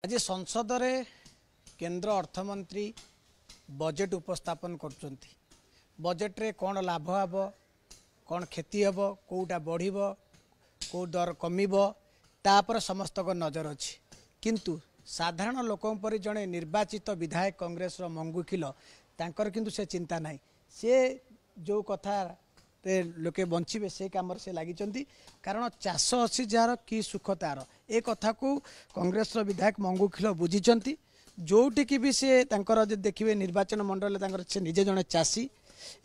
आज संसद रे केंद्र अर्थमंत्री बजेट उपस्थापन कर बजेट रे कौन लाभ हम कौन क्षति हम कौटा बढ़ कौ दर कमिब तापर समस्त को नजर अच्छी किंतु साधारण लोकों पर जड़े निर्वाचित विधायक कांग्रेस मंगुखिल तांकर किंतु से चिंता नहीं से जो कथा लोके बंचे से कम से लगी कारण चाष अच्छी जार कि सुख तार ए कथा को कांग्रेस विधायक मंगुखिल बुझी जोटिकी भी सी देखिए निर्वाचन मंडल से निजे जड़े चाषी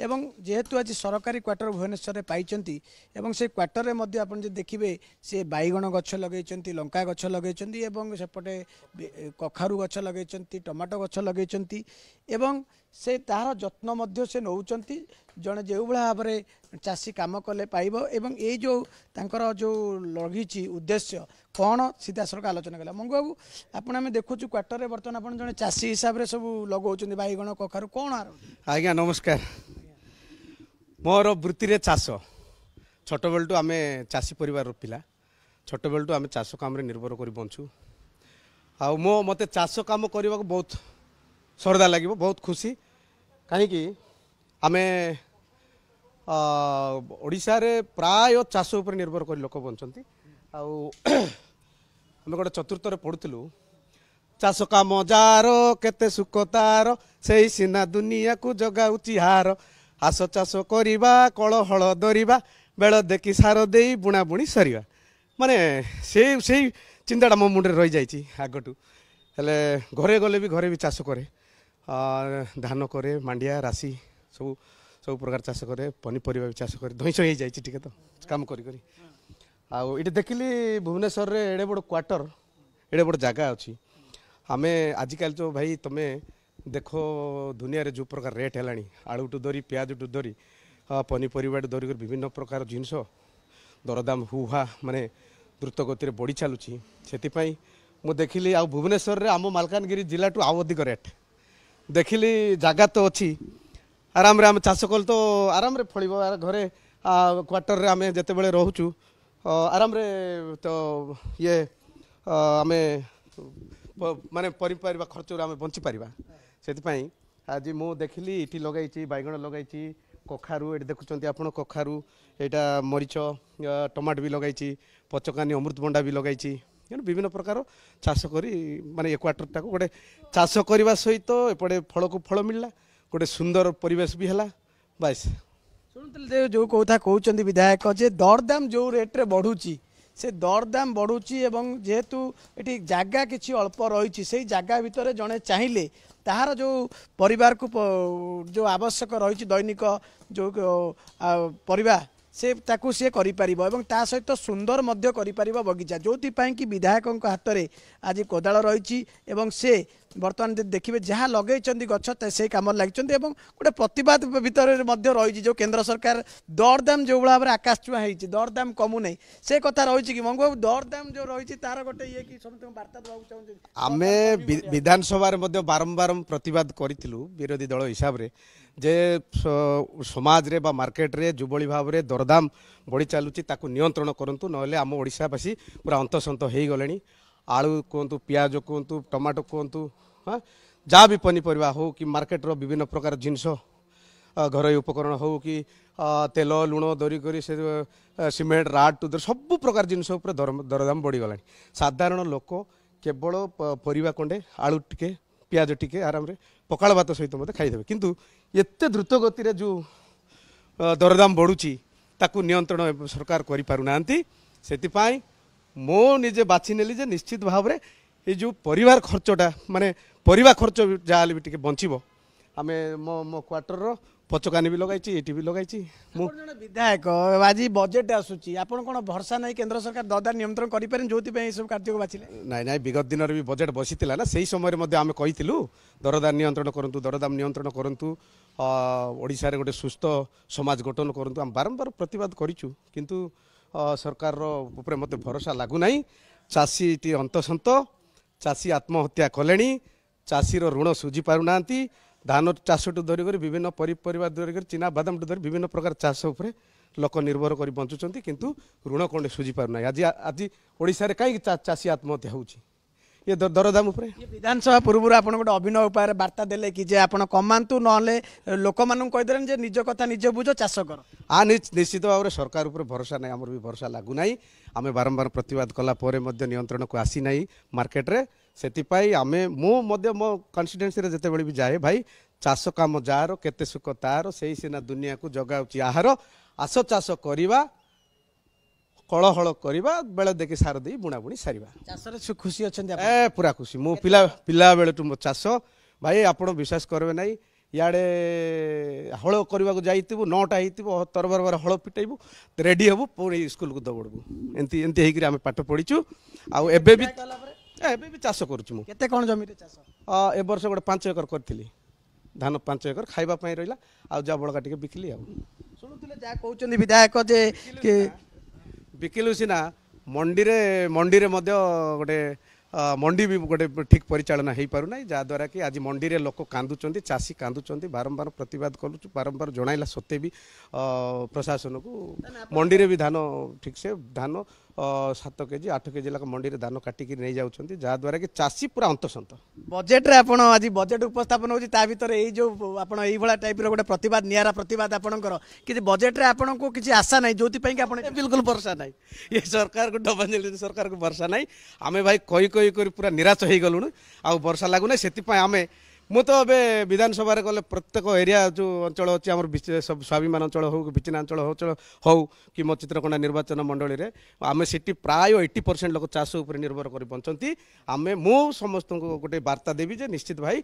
एवं जेहेतु आज सरकारी क्वार्टर भुवनेश्वर पाई से क्वार्टर में आप देखिए सी बैगण गछ लगे लंका गछ लगे सेपटे कखारू गछ लगे टमाटो गछ लगे से तार जत्न से नौ जड़े जो भाव में चाषी कम कले पाइब एवं ये जो तांकर जो लगी उद्देश्य कौन सीधा सड़क आलोचना कला मंगू बाबू आपड़ आम देखु क्वार्टर में बर्तमान आप जड़े चाषी हिसाब से सब लगौन बैगण कखारू कौन आज्ञा नमस्कार मोर वृत्ति रे चाष छोट बेलू आम चाषी परिवार पिला छोट बेलू आम चाष काम निर्भर कर बंचु आ मो मते चाष काम करने को बहुत सरदा लगे बहुत खुशी कहीं आम ओडिशा रे प्राय चाष उपर निर्भर कर लोक बंचती आम गोटे चतुर्थ पढ़ुलु चाष काम जार केते सुख तार से सीना दुनिया को जगाऊची हार आस चाष करवा कल हल धरवा बेल देखी सार दे बुणा बुणी सरिया माने से चिंताटा मो मुंडे रही जाइए आगठू हेले घरे गले भी घरे भी चाष करे धान करे मांडिया राशि सब सब प्रकार चाष करे पनीपरिया भी चाष करे धईस हो जाए तो काम करी आउ देखिली भुवनेश्वर रे एड़े बड़ क्वार्टर एड़े बड़ जगह अच्छी आमे आजिकल जो भाई तुमे देखो दुनिया रे जो प्रकार रेट है आलू टू धरी प्याज टू धरी पनीपरिया धरिक विभिन्न प्रकार जिनस दरदाम हुहा माने द्रुत गति बढ़ी चलुची से मु देखिली आ भुवनेश्वर रे आम मालकानगिरी जिला टू आउ अधिक रेट देखिली जगह तो अच्छी आराम रे आम चाष कल तो आराम रे फल घरे क्वार्टर रे आम जिते बड़े रोचु आराम रे तो ये आम माने परिपरिया खर्च आम बंची पारिबा से आज मु देखिली इटी लगाई बैगण लगाई कखारू ये देखुं आप कखारू यहाँ मरीच टमाटो भी लगाई पचकानी अमृतभंडा भी लगाई विभिन्न प्रकार चाष करी माने ए क्वार्टर टाक गोटे चाष करने सहित एपटे फल को फल मिलला गोटे सुंदर परिवेश भी है बाइस शुणुते जो कथा कहते विधायक जे दरदाम जो रेट्रे बढ़ुची से दरदाम बढ़ुची एवं जेहेतु ये जगह किसी अल्प रही से जगह भितर जड़े चाहिए तार जो परिवार को जो आवश्यक रही दैनिक जो परिवा से ताकू सी करि परिबो एवं ता सहित सुंदर मध्य करि परिबो बगीचा जोथि पई कि विधायकों हाथ में आज कोदाल रही एवं से बर्तमान देखिए जहाँ लगे गछ से कम लगी गोटे प्रतिवाद भितर रही जो केंद्र सरकार दरदाम जो भाव में आकाश छुआ होती दरदाम कमु नहीं से कथा रही कि मंगू दरदाम जो रही तार गोटे ये कि समस्त वार्ता देवाक चाहूँ आम विधानसभा बारंबार प्रतिवाद करूँ विरोधी दल हिसाब से जे समाज रे बा मार्केट रे जो भाव में दरदाम बढ़ी चलुची ताकू नियंत्रण करंतु नहले आम ओडिशावासी पूरा अंतसंत हो गले आलू कहतु पियाज कहतु टमाटो कहतु हाँ जहाँ भी पनीपरिया हो कि मार्केट रो विभिन्न प्रकार जिनस घर उपकरण हो कि तेल लुण धरिक से सीमेंट राड टू सब प्रकार जिनस दरदाम बढ़ीगला साधारण लोक केवल परिवा कंडे आलू टिके पियाज टिके आराम रे पखाड़ भात सहित मत खाईदेवे किंतु एते द्रुत गति जो दरदाम बढ़ुची ताकू नियंत्रण सरकार करि पारुना से मो निजे बाछि नेली जे निश्चित भाव में ये जो परिवार खर्चटा माने परिवा खर्च जहाँ भी टिके बंचबो आमे मो क्वार्टर रो पचकानी भी लगाई ये भी लगाई विधायक आज बजेट आसूची आप भरसा नहीं केंद्र सरकार दरदाम नियंत्रण करें जो सब कार्य बाछिले नाई विगत दिन भी बजेट बसीला ना से समय आम कहीलु दरदाम नियंत्रण करूँ दरदाम नियंत्रण करूँ ओडिशा रे गोटे सुस्थ समाज गठन करूँ आम बारंबार प्रतिवाद करूँ किंतु सरकार ऊपर मत भरोसा लगुना चाषी टी अंतसंत चाषी आत्महत्या कले चाषी ऋण सुझी पारुना धान चाष टू धरिक विभिन्न पनीपरिया धरिक चिना बादाम टू धरी विभिन्न प्रकार चाष उपर लोक निर्भर कर बंचुंट किंतु ऋण कौन सुझी पारना आज आज ओडिशा रे कहीं चाषी आत्महत्या होची ये दरदाम उपरे ये विधानसभा पूर्व आप गोटे अभिनव उपाय बार्ता देले कि जे आप कमातु ना लोक मान कहीदेले जे निज कथा निज बुझ चाष कर निश्चित भाव में सरकार उपर भरोसा नहीं आमर भी भरोसा लागू ना आम बारंबार प्रतिवाद कलापर नियंत्रण को आसी ना मार्केट रे से आम मो कन्स्टिट्युएन्सी जिते भी जाए भाई चाष काम जार केते सुख तार से सीना दुनिया को जगाऊँच आहार आस चाष करवा कल हल करवा बेले देखी सार दे बुणाबुणी सारिबा चाष खुशी अच्छा ए पूरा खुशी मो पिला बेलू मो चाष भाई आपड़ विश्वास करेंगे ना इे हल करने को जाइबू 9टा हो तरबर बार हल पिटेबू रेडी हेबू पुणी स्कूल को दौड़बू एमती आम पाठ पढ़ीचु आबे भी चाष करुँ केते कौन जमी चाष ए वर्ष गोटे 5 एकर करी धान 5 एकर खाइबापी रहा आ जा बड़का टे बिकली शुणुले जहाँ कहते विधायक जे बिकिलु सीना मंडी रे गोटे मंडी भी गोटे ठीक परिचालना हो पारना जहाद्वारा कि आज मंडी रे लोक कांदुचंती चाषी कांदुचंती बारंबार प्रतिवाद करूँ बारंबार जनाइला सत्ते भी प्रशासन को मंडी रे भी धान ठीक से धान 7 केजी 8 केजी लाख मंडी रे धान काटिकी नहीं जाउछंती जहाद्वारा कि चाषी पूरा अंतसंत बजेट रे आपण आज बजेट उपस्थापन होची ता भीतर एई जो आपण एई भला टाइप रो गोटे प्रतिवाद नियारा प्रतिवाद आपणकर कि बजेट रे आपण को किछि आशा नाही जोति पई कि आपण बिल्कुल भरोसा नहीं ये सरकार को डबल सरकार को भरोसा नहीं आमे भाई कई कई कर पूरा निराश हो गलुणु आ भरोसा लागुना से आमे मु तो अबे विधानसभा गले प्रत्येक एरिया जो अंचल अच्छी आम स्वाभिमान अंचल हो विचिनांचल हो कि मो चित्रकोंडा निर्वाचन मंडली रे आमे सिटी प्राय 80% लोक चाष उपर निर्भर कर बंचती आमे मु समस्त को गोटे वार्ता देवी जे निश्चित भाई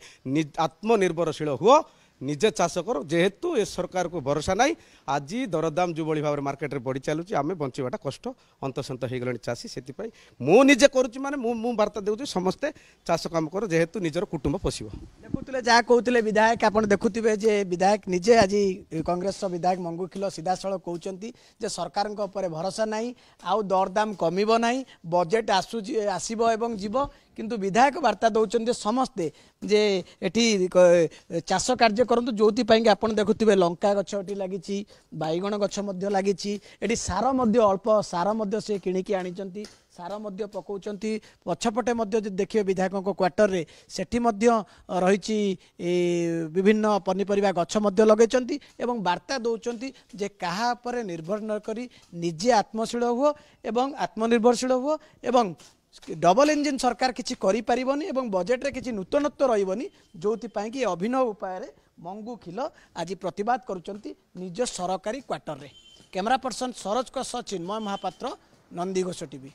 आत्मनिर्भरशील हुओ निजे चाष कर जेहेतु ए सरकार को भरोसा नहीं आज दरदाम जो भाव में मार्केट में बढ़ी चलुची आम बंचाटा कष्ट अंतसंत हो गला चाषी से मु निजे करुच्ची माने मु वार्ता दूसरी समस्ते चाष काम कर जेहेतु निजर कुटुंब पोषिब देखुले जहाँ कहते विधायक आप देखुवे जे विधायक निजे आज कांग्रेस विधायक मंगू खिल सीधासल कहते जे सरकार भरोसा नहीं आउ दरदाम कमिब नहीं बजेट आसब एवं जीव किंतु विधायक वार्ता दौरान समस्ते जे एटी चाष कार्य करंतु जोति पाई आप देखुवे लंका गछ एटी लगी बैगण गछ लगी एटी सार अल्प सार से किणिकी आनी सार पकाउछंती पछपटे देखिए विधायकों क्वार्टर रे सेठी रही विभिन्न पनीपरिया गछ लगेचंती एवं वार्ता दौरान जे कहा पर निर्भर न करी निजे आत्मशील हुओ एवं आत्मनिर्भरशील हुओ एवं डबल इंजिन सरकार किसी करि परिबनी एवं बजेट रे किसी नूतनत्व रहिबनी जोति पाई कि अभिनव उपाय रे मंगू खिल आज प्रतिवाद करुचंती निज सरकारी क्वार्टर रे कैमरा पर्सन सरोज को सह चिन्मय महापात्र नंदीघोष टीवी।